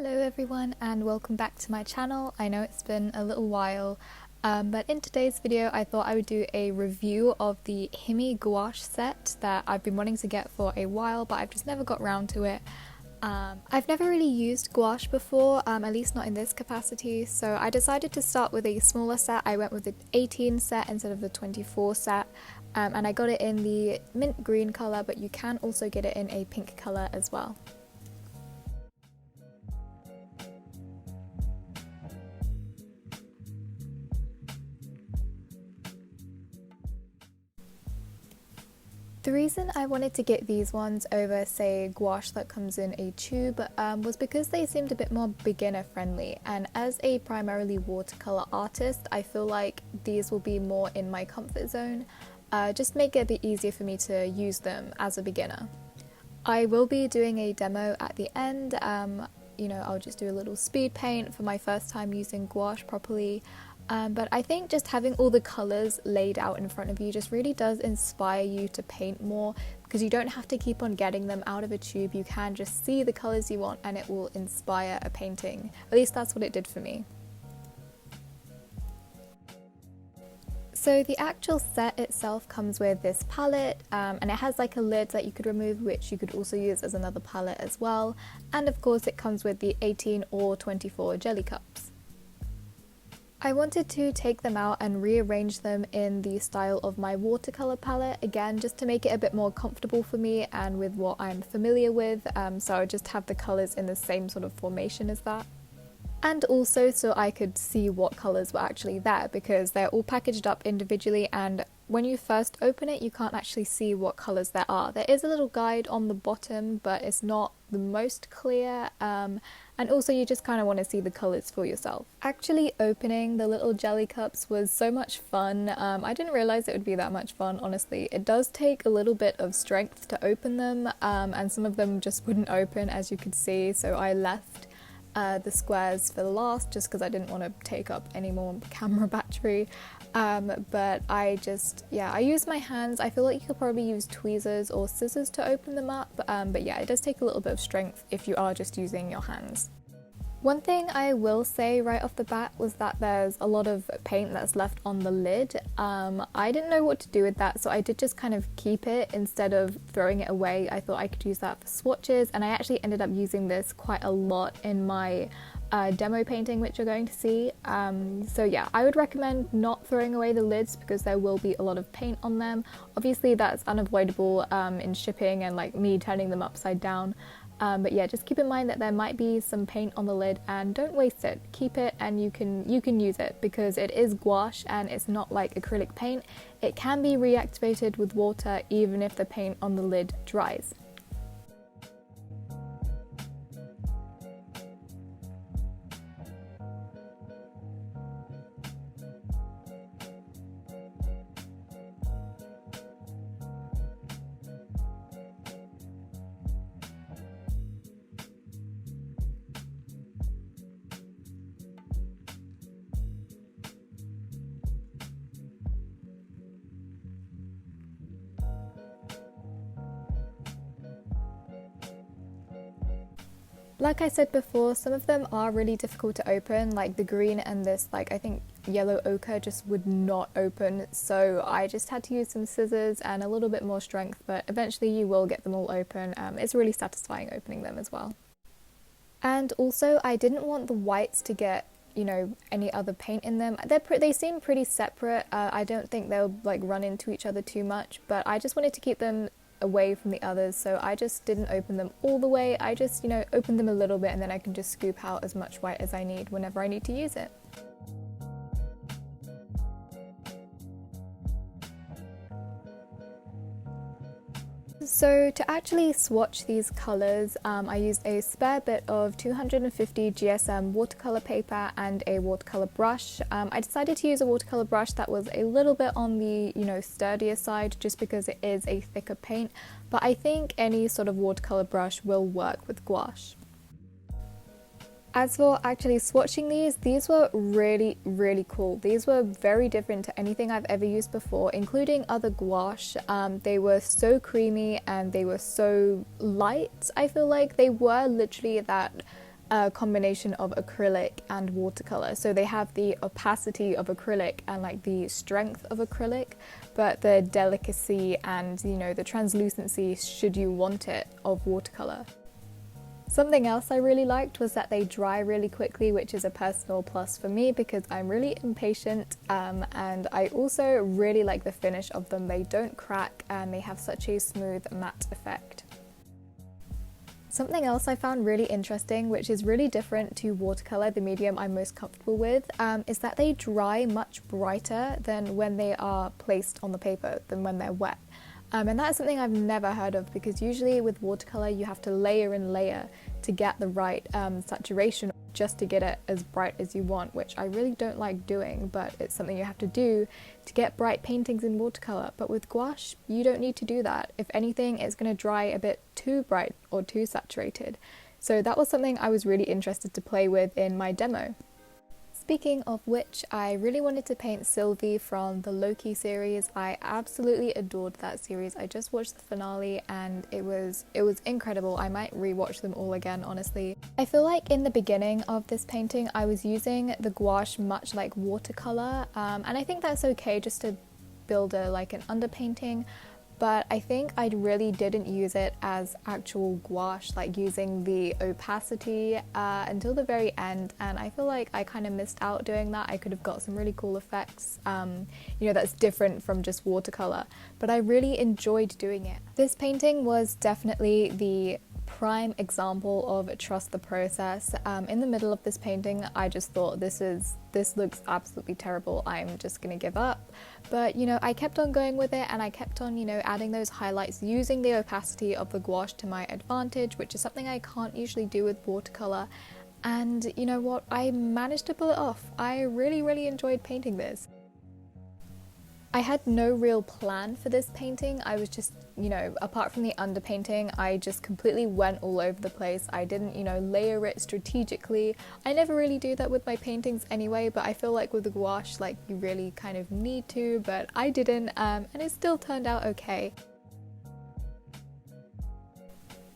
Hello everyone and welcome back to my channel. I know it's been a little while, but in today's video I thought I would do a review of the Himi Gouache set that I've been wanting to get for a while, but I've just never got round to it. I've never really used gouache before, at least not in this capacity, so I decided to start with a smaller set. I went with the 18 set instead of the 24 set, and I got it in the mint green colour, but you can also get it in a pink colour as well. The reason I wanted to get these ones over, say, gouache that comes in a tube was because they seemed a bit more beginner friendly, and as a primarily watercolour artist I feel like these will be more in my comfort zone, just make it a bit easier for me to use them as a beginner. I will be doing a demo at the end, I'll just do a little speed paint for my first time using gouache properly. But I think just having all the colours laid out in front of you just really does inspire you to paint more, because you don't have to keep on getting them out of a tube. You can just see the colours you want and it will inspire a painting. At least that's what it did for me. So the actual set itself comes with this palette, and it has like a lid that you could remove, which you could also use as another palette as well. And of course it comes with the 18 or 24 jelly cups. I wanted to take them out and rearrange them in the style of my watercolour palette, again just to make it a bit more comfortable for me and with what I'm familiar with, so I would just have the colours in the same sort of formation as that. And also so I could see what colours were actually there, because they're all packaged up individually and when you first open it you can't actually see what colours there are. There is a little guide on the bottom, but it's not the most clear, and also you just kind of want to see the colours for yourself. Actually opening the little jelly cups was so much fun. I didn't realise it would be that much fun, honestly. It does take a little bit of strength to open them, and some of them just wouldn't open, as you could see, so I left the squares for last just because I didn't want to take up any more camera battery. But I use my hands. I feel like you could probably use tweezers or scissors to open them up, but yeah, it does take a little bit of strength if you are just using your hands. One thing I will say right off the bat was that there's a lot of paint that's left on the lid. I didn't know what to do with that, so I did just kind of keep it instead of throwing it away. I thought I could use that for swatches, and I actually ended up using this quite a lot in my demo painting, which you're going to see. So yeah, I would recommend not throwing away the lids because there will be a lot of paint on them. Obviously that's unavoidable in shipping and like me turning them upside down. But yeah, just keep in mind that there might be some paint on the lid and don't waste it. Keep it and you can use it because it is gouache and it's not like acrylic paint. It can be reactivated with water even if the paint on the lid dries. Like I said before, some of them are really difficult to open, like the green and this, like I think yellow ochre just would not open, so I just had to use some scissors and a little bit more strength, but eventually you will get them all open. It's really satisfying opening them as well. And also I didn't want the whites to get, any other paint in them. They seem pretty separate. I don't think they'll like run into each other too much, but I just wanted to keep them away from the others, so I just didn't open them all the way. I just opened them a little bit and then I can just scoop out as much white as I need whenever I need to use it. So to actually swatch these colours, I used a spare bit of 250 GSM watercolour paper and a watercolour brush. I decided to use a watercolour brush that was a little bit on the sturdier side just because it is a thicker paint, but I think any sort of watercolour brush will work with gouache. As for actually swatching these were really cool. These were very different to anything I've ever used before, including other gouache. They were so creamy and they were so light. I feel like they were literally that a combination of acrylic and watercolor. So they have the opacity of acrylic and like the strength of acrylic, but the delicacy and, you know, the translucency, should you want it, of watercolor. Something else I really liked was that they dry really quickly, which is a personal plus for me because I'm really impatient, and I also really like the finish of them. They don't crack and they have such a smooth matte effect. Something else I found really interesting, which is really different to watercolor, the medium I'm most comfortable with, is that they dry much brighter than when they are placed on the paper, than when they're wet. And that's something I've never heard of, because usually with watercolor you have to layer and layer to get the right saturation just to get it as bright as you want, which I really don't like doing, but it's something you have to do to get bright paintings in watercolor. But with gouache, you don't need to do that. If anything, it's going to dry a bit too bright or too saturated. So that was something I was really interested to play with in my demo. Speaking of which, I really wanted to paint Sylvie from the Loki series. I absolutely adored that series. I just watched the finale and it was incredible. I might rewatch them all again, honestly. I feel like in the beginning of this painting I was using the gouache much like watercolor, and I think that's okay just to build like an underpainting. But I think I really didn't use it as actual gouache, like using the opacity until the very end, and I feel like I kind of missed out doing that. I could have got some really cool effects, you know, that's different from just watercolor, but I really enjoyed doing it. This painting was definitely the prime example of trust the process. In the middle of this painting I just thought this looks absolutely terrible, I'm just gonna give up, but you know, I kept on going with it and I kept on, you know, adding those highlights, using the opacity of the gouache to my advantage, which is something I can't usually do with watercolor, and you know what, I managed to pull it off. I really enjoyed painting this. I had no real plan for this painting. I was just, you know, apart from the underpainting, I just completely went all over the place. I didn't, you know, layer it strategically. I never really do that with my paintings anyway, but I feel like with the gouache, like, you really kind of need to, but I didn't, and it still turned out okay.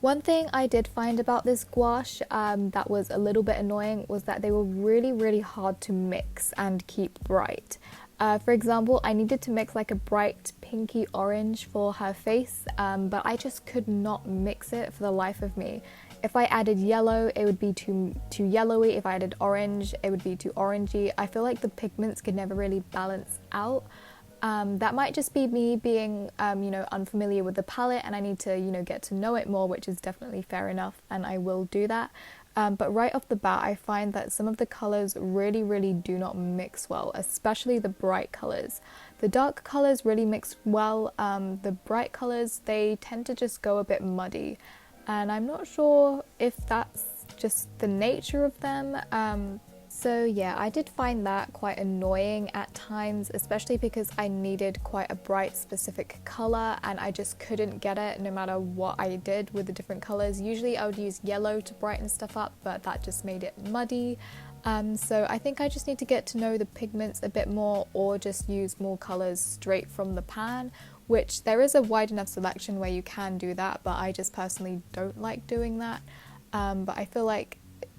One thing I did find about this gouache that was a little bit annoying was that they were really hard to mix and keep bright. For example, I needed to mix like a bright pinky orange for her face, but I just could not mix it for the life of me. If I added yellow, it would be too yellowy. If I added orange, it would be too orangey. I feel like the pigments could never really balance out. That might just be me being, you know, unfamiliar with the palette, and I need to, you know, get to know it more, which is definitely fair enough, and I will do that. But right off the bat, I find that some of the colours really do not mix well, especially the bright colours. The dark colours really mix well, the bright colours, they tend to just go a bit muddy, and I'm not sure if that's just the nature of them. So yeah, I did find that quite annoying at times, especially because I needed quite a bright specific colour and I just couldn't get it no matter what I did with the different colours. Usually I would use yellow to brighten stuff up, but that just made it muddy. So I think I just need to get to know the pigments a bit more, or just use more colours straight from the pan, which there is a wide enough selection where you can do that, but I just personally don't like doing that. But I feel like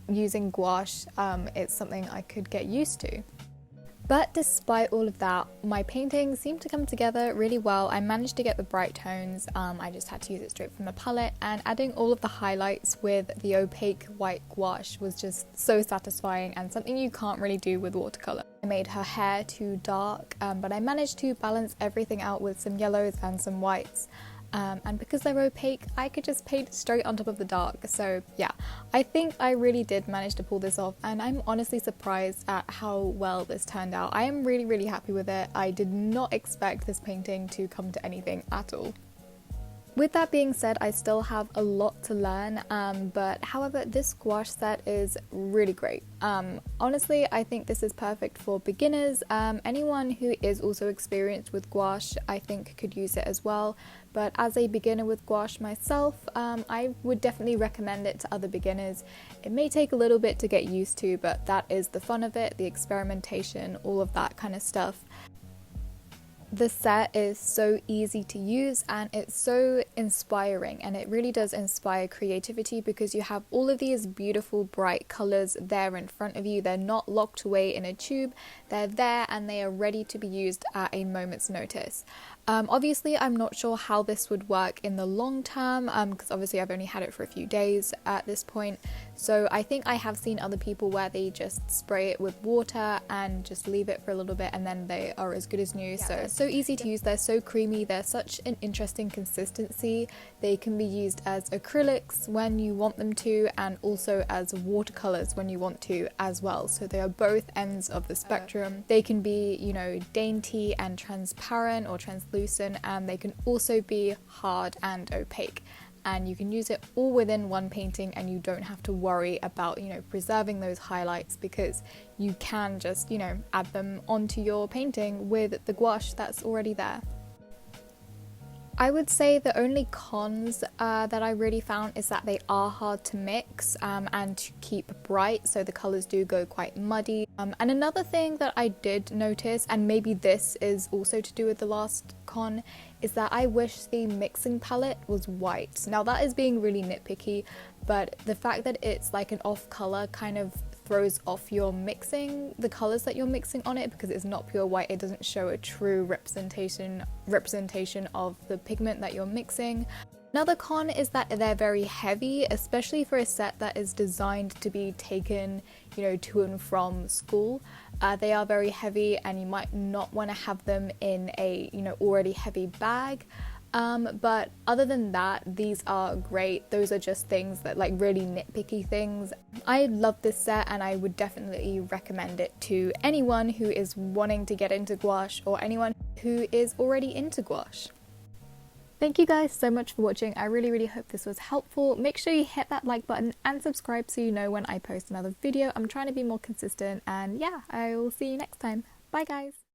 using gouache, it's something I could get used to. But despite all of that, my painting seemed to come together really well. I managed to get the bright tones, I just had to use it straight from the palette, and adding all of the highlights with the opaque white gouache was just so satisfying and something you can't really do with watercolour. I made her hair too dark, but I managed to balance everything out with some yellows and some whites. And because they're opaque, I could just paint straight on top of the dark. So yeah, I think I really did manage to pull this off, and I'm honestly surprised at how well this turned out. I am really happy with it. I did not expect this painting to come to anything at all. With that being said, I still have a lot to learn, but however, this gouache set is really great. Honestly, I think this is perfect for beginners. Anyone who is also experienced with gouache, I think, could use it as well. But as a beginner with gouache myself, I would definitely recommend it to other beginners. It may take a little bit to get used to, but that is the fun of it, the experimentation, all of that kind of stuff. The set is so easy to use and it's so inspiring, and it really does inspire creativity because you have all of these beautiful bright colours there in front of you. They're not locked away in a tube, they're there and they are ready to be used at a moment's notice. Obviously I'm not sure how this would work in the long term because obviously I've only had it for a few days at this point, so I think I have seen other people where they just spray it with water and just leave it for a little bit and then they are as good as new. So easy to use, they're so creamy, they're such an interesting consistency. They can be used as acrylics when you want them to, and also as watercolors when you want to as well. So they are both ends of the spectrum. They can be, you know, dainty and transparent or translucent, and they can also be hard and opaque. And you can use it all within one painting and you don't have to worry about, you know, preserving those highlights because you can just, you know, add them onto your painting with the gouache that's already there. I would say the only cons that I really found is that they are hard to mix and to keep bright, so the colours do go quite muddy. And another thing that I did notice, and maybe this is also to do with the last con, is that I wish the mixing palette was white. Now that is being really nitpicky, but the fact that it's like an off colour kind of throws off your mixing, the colours that you're mixing on it, because it's not pure white. It doesn't show a true representation of the pigment that you're mixing. Another con is that they're very heavy, especially for a set that is designed to be taken, you know, to and from school. They are very heavy and you might not want to have them in a, you know, already heavy bag. But other than that, these are great. Those are just things that, like, really nitpicky things. I love this set and I would definitely recommend it to anyone who is wanting to get into gouache or anyone who is already into gouache. Thank you guys so much for watching. I really hope this was helpful. Make sure you hit that like button and subscribe so you know when I post another video. I'm trying to be more consistent, and yeah, I will see you next time. Bye guys.